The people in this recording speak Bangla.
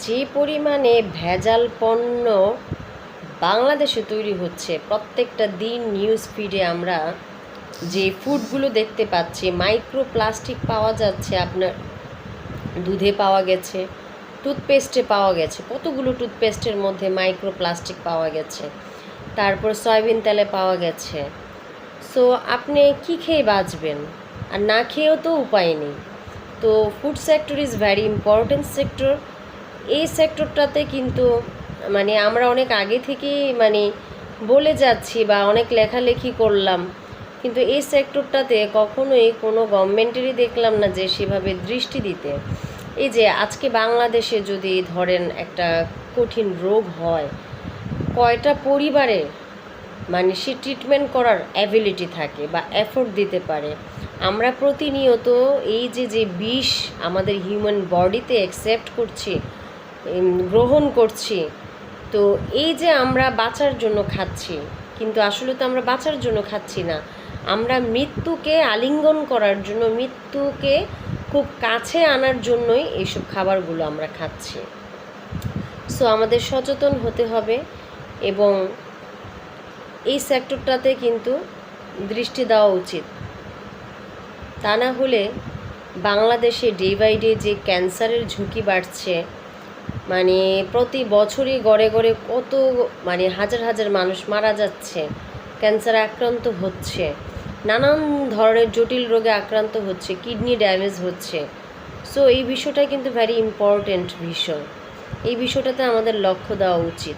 যে পরিমাণে ভেজাল পণ্য বাংলাদেশে তৈরি হচ্ছে, প্রত্যেকটা দিন নিউজ ফিডে আমরা যে ফুডগুলো দেখতে পাচ্ছি, মাইক্রোপ্লাস্টিক পাওয়া যাচ্ছে। আপনার দুধে পাওয়া গেছে, টুথপেস্টে পাওয়া গেছে, কতগুলো টুথপেস্টের মধ্যে মাইক্রোপ্লাস্টিক পাওয়া গেছে। তারপর সয়াবিন তেলে পাওয়া গেছে। সো আপনি কি খেয়ে বাঁচবেন? আর না খেয়েও তো উপায় নেই। তো food sector is very important sector. এই সেক্টরটাতে কিন্তু আমরা অনেক আগে থেকেই বলে যাচ্ছি বা অনেক লেখালেখি করলাম, কিন্তু এই সেক্টরটাতে কখনোই কোনো গভর্নমেন্টেরই দেখলাম না যে সেভাবে দৃষ্টি দিতে। এই যে আজকে বাংলাদেশে যদি ধরেন একটা কঠিন রোগ হয়, কয়টা পরিবারে সে ট্রিটমেন্ট করার অ্যাবিলিটি থাকে বা এফোর্ট দিতে পারে। আমরা প্রতিনিয়ত এই যে বিষ আমাদের হিউম্যান বডিতে অ্যাকসেপ্ট করছি, গ্রহণ করছি, তো এই যে আমরা বাঁচার জন্য খাচ্ছি, কিন্তু আসলে তো আমরা বাঁচার জন্য খাচ্ছি না, আমরা মৃত্যুকে আলিঙ্গন করার জন্য, মৃত্যুকে খুব কাছে আনার জন্যই এইসব খাবারগুলো আমরা খাচ্ছি। সো আমাদের সচেতন হতে হবে এবং এই সেক্টরটাতে কিন্তু দৃষ্টি দেওয়া উচিত। তা না হলে বাংলাদেশে ডে বাই ডে যে ক্যান্সারের ঝুঁকি বাড়ছে, প্রতি বছরই গড়ে গড়ে কত হাজার হাজার মানুষ মারা যাচ্ছে, ক্যান্সারে আক্রান্ত হচ্ছে, নানান ধরনের জটিল রোগে আক্রান্ত হচ্ছে, কিডনি ড্যামেজ হচ্ছে। সো এই বিষয়টা কিন্তু ভ্যারি ইম্পর্ট্যান্ট বিষয়। এই বিষয়টাতে আমাদের লক্ষ্য দেওয়া উচিত।